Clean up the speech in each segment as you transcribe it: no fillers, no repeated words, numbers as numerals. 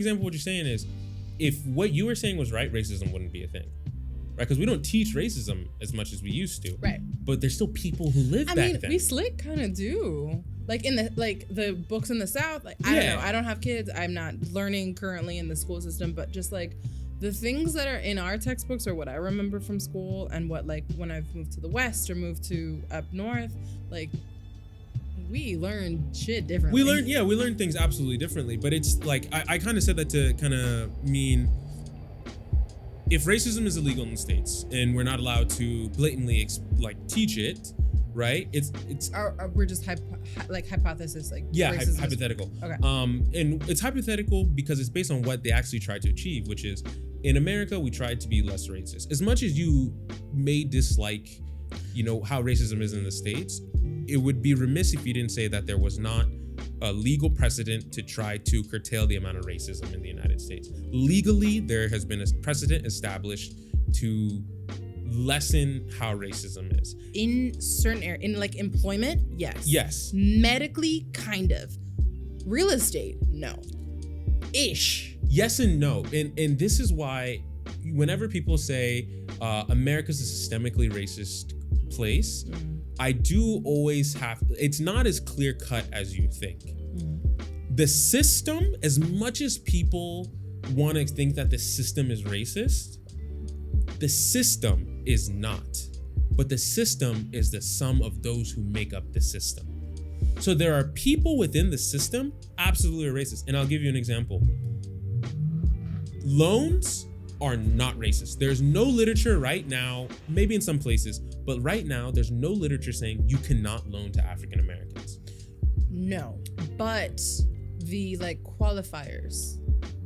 example of what you're saying is, if what you were saying was right, racism wouldn't be a thing. Right, because we don't teach racism as much as we used to. Right. But there's still people who live back then. We slick kind of do. Like in the books in the South, like I don't know. I don't have kids. I'm not learning currently in the school system, but just like the things that are in our textbooks or what I remember from school and what like when I've moved to the West or moved to up north, like we learn shit differently. We learn things absolutely differently. But it's like I kind of said that to kind of mean, if racism is illegal in the States and we're not allowed to blatantly teach it, right? It's we're just hypothesis hypothetical. Okay. And it's hypothetical because it's based on what they actually tried to achieve, which is in America we tried to be less racist. As much as you may dislike, how racism is in the States, it would be remiss if you didn't say that there was not a legal precedent to try to curtail the amount of racism in the United States. Legally, there has been a precedent established to lessen how racism is. In certain areas, in like employment, yes. Yes. Medically, kind of. Real estate, no. Ish. Yes and no. And this is why whenever people say America's a systemically racist place, I do always it's not as clear cut as you think. The system, as much as people want to think that the system is racist, the system is not. But the system is the sum of those who make up the system. So there are people within the system absolutely racist. And I'll give you an example. Loans are not racist. There's no literature right now, maybe in some places, but right now there's no literature saying you cannot loan to African Americans. No, but the qualifiers,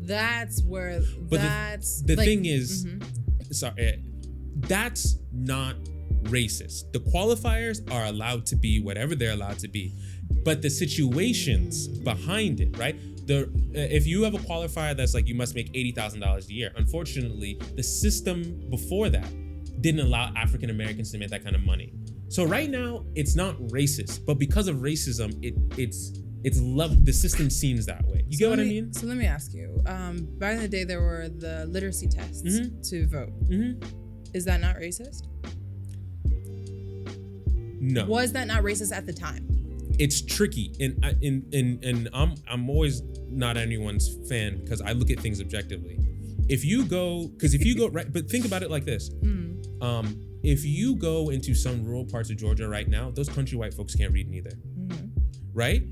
that's where the thing is, that's not racist. The qualifiers are allowed to be whatever they're allowed to be, but the situations behind it, right? If you have a qualifier that's like you must make $80,000 a year, unfortunately, the system before that didn't allow African Americans to make that kind of money. So right now, it's not racist, but because of racism, it's love. The system seems that way. You get what I mean? So let me ask you. Back in the day, there were the literacy tests to vote. Is that not racist? No. Was that not racist at the time? It's tricky, and I'm always not anyone's fan because I look at things objectively. If you go right, but think about it like this: if you go into some rural parts of Georgia right now, those country white folks can't read neither, right?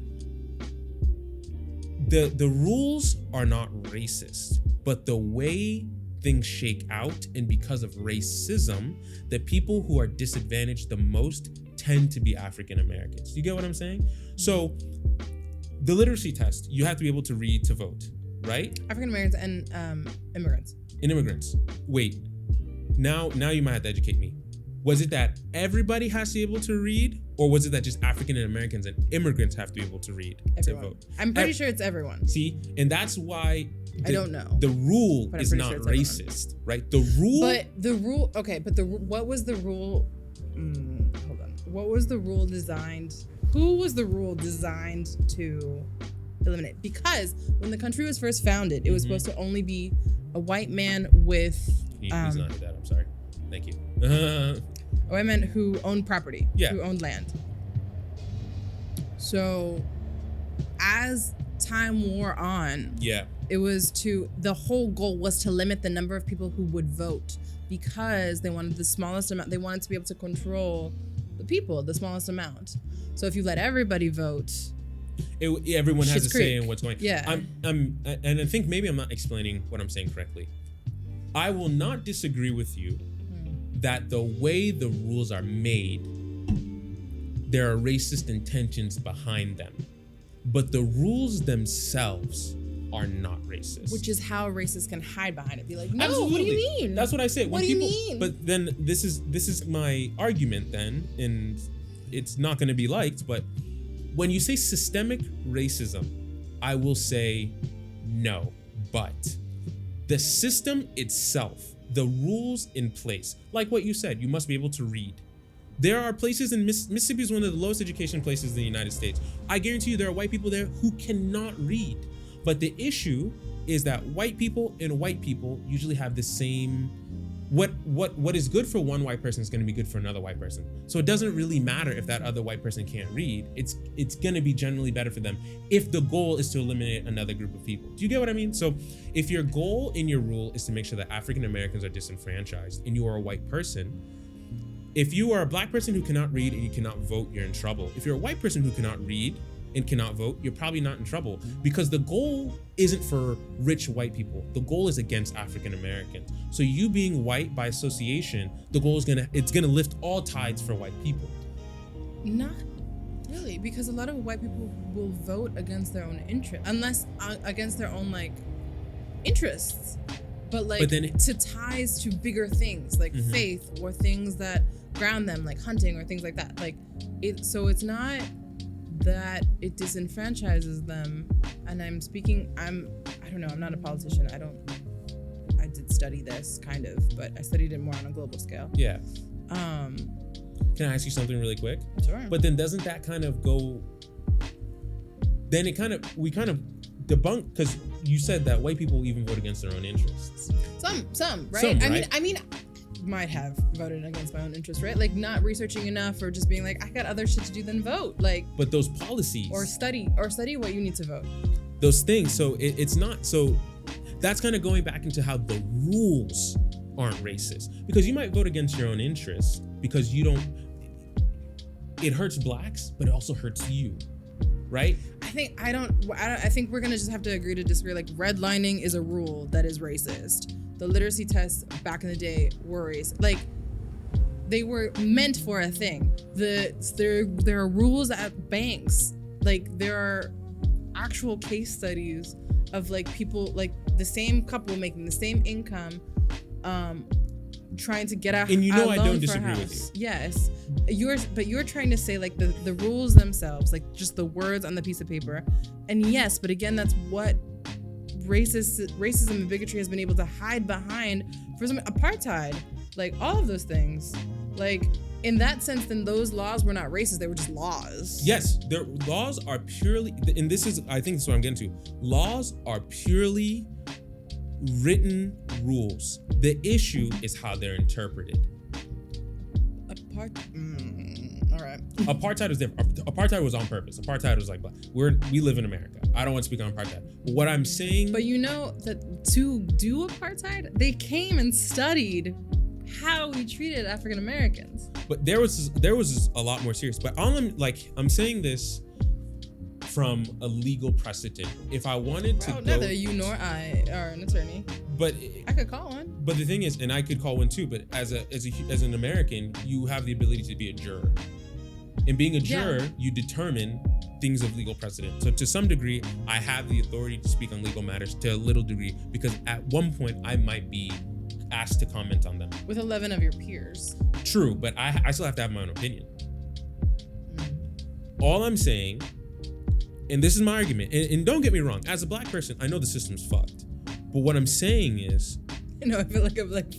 The rules are not racist, but the way things shake out, and because of racism, the people who are disadvantaged the most tend to be African Americans. You get what I'm saying? So the literacy test, you have to be able to read to vote, right? African Americans and immigrants. And immigrants. Wait, now you might have to educate me. Was it that everybody has to be able to read, or was it that just African Americans and immigrants have to be able to read to vote? I'm pretty sure it's everyone. See, and that's why I don't know. The rule is not racist, right? The rule. But the rule, okay. But what was the rule? Hold on. What was the rule designed? Who was the rule designed to eliminate? Because when the country was first founded, it was supposed to only be a white man with. Can you please not do that? I'm sorry. Thank you. A white man who owned property. Yeah. Who owned land. So, as time wore on. Yeah. The whole goal was to limit the number of people who would vote because they wanted the smallest amount. They wanted to be able to control the people, the smallest amount. So if you let everybody vote, everyone has a say in what's going on. Yeah. And I think maybe I'm not explaining what I'm saying correctly. I will not disagree with you that the way the rules are made, there are racist intentions behind them. But the rules themselves are not racist. Which is how racists can hide behind it. Be like, no, Absolutely. What do you mean? That's what I say. What do you mean? But then this is my argument then, and it's not going to be liked, but when you say systemic racism, I will say no. But the system itself, the rules in place, like what you said, you must be able to read. There are places in Mississippi is one of the lowest education places in the United States. I guarantee you there are white people there who cannot read. But the issue is that white people usually have the same, what is good for one white person is going to be good for another white person. So it doesn't really matter if that other white person can't read. It's going to be generally better for them if the goal is to eliminate another group of people. Do you get what I mean? So if your goal in your rule is to make sure that African Americans are disenfranchised and you are a white person, if you are a black person who cannot read and you cannot vote, you're in trouble. If you're a white person who cannot read and cannot vote, you're probably not in trouble, because the goal isn't for rich white people. The goal is against African Americans. So you being white by association, the goal is it's gonna lift all tides for white people. Not really, because a lot of white people will vote against their own interest, unless against their own like interests, but then to ties to bigger things like faith or things that ground them, like hunting or things like that. So it's not that it disenfranchises them. And I don't know, I'm not a politician. I did study this kind of, but I studied it more on a global scale. Yeah. Can I ask you something really quick? Sure. But then doesn't that kind of go, then we kind of debunk, because you said that white people even vote against their own interests. Some, right? Some, right? I mean, might have voted against my own interest, right? Like not researching enough, or just being like, I got other shit to do than vote. Like, but those policies or study what you need to vote. Those things. So it's not. So that's kind of going back into how the rules aren't racist, because you might vote against your own interests because you don't. It hurts blacks, but it also hurts you, right? I think we're gonna just have to agree to disagree. Like redlining is a rule that is racist. The literacy tests back in the day were racist. Like they were meant for a thing. There are rules at banks. Like there are actual case studies of like people, like the same couple making the same income, trying to get a and you know a I loan don't for disagree a with house. you. Yes, you're trying to say like the rules themselves, like just the words on the piece of paper. And yes, but again, that's what racism and bigotry has been able to hide behind for some apartheid, like all of those things. Like in that sense, then those laws were not racist; they were just laws. Yes, their laws are purely, and this is, I think, this is what I'm getting to. Laws are purely written rules. The issue is how they're interpreted. All right. Apartheid was different. Apartheid was on purpose. Apartheid was like, we live in America. I don't want to speak on apartheid. But what I'm saying. But you know that to do apartheid, they came and studied how we treated African Americans. But there was a lot more serious. But I'm saying this from a legal precedent. If I wanted to, neither you nor I are an attorney. But I could call one. But the thing is, and I could call one too. But as an American, you have the ability to be a juror. And being a juror, you determine things of legal precedent. So to some degree, I have the authority to speak on legal matters to a little degree, because at one point I might be asked to comment on them. With 11 of your peers. True, but I still have to have my own opinion. All I'm saying, and this is my argument, and don't get me wrong, as a black person, I know the system's fucked. But what I'm saying is, I feel like I'm like,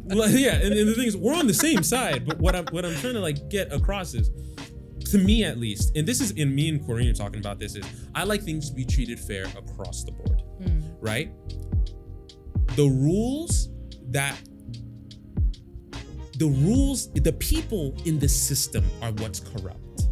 well, yeah, and the thing is, we're on the same side. But what I'm trying to like get across is, to me at least, and this is, in me and Corinne are talking about this, is I like things to be treated fair across the board, right? The people in the system are what's corrupt,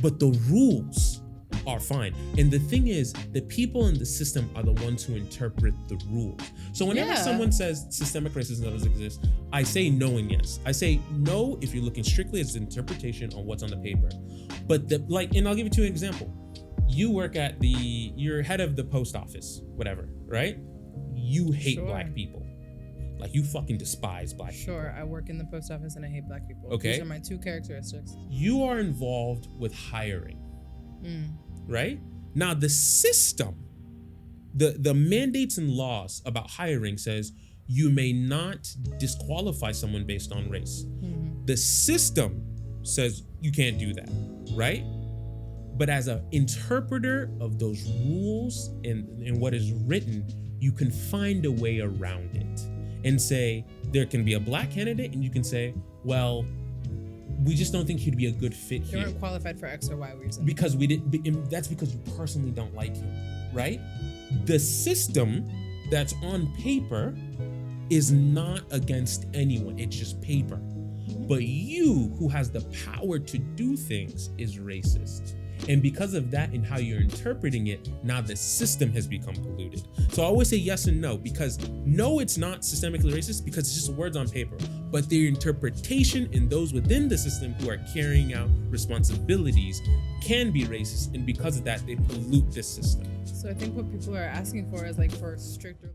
but the rules are fine. And the thing is, the people in the system are the ones who interpret the rules. So whenever someone says systemic racism doesn't exist, I say no and yes. I say no if you're looking strictly as an interpretation on what's on the paper. But and I'll give you an example. You work you're head of the post office, whatever, right? You hate black people. Like you fucking despise black people. Sure, I work in the post office and I hate black people. Okay. These are my two characteristics. You are involved with hiring. Right? Now the system, the mandates and laws about hiring says you may not disqualify someone based on race. The system says you can't do that, right? But as an interpreter of those rules and what is written, you can find a way around it and say there can be a black candidate, and you can say, well, we just don't think he'd be a good fit here. You weren't qualified for X or Y reason. Because we didn't. That's because you personally don't like him. right? The system that's on paper is not against anyone. It's just paper. But you, who has the power to do things, is racist. And because of that and how you're interpreting it, now the system has become polluted. So I always say yes and no, because no, it's not systemically racist because it's just words on paper. But their interpretation and those within the system who are carrying out responsibilities can be racist. And because of that, they pollute this system. So I think what people are asking for is like for stricter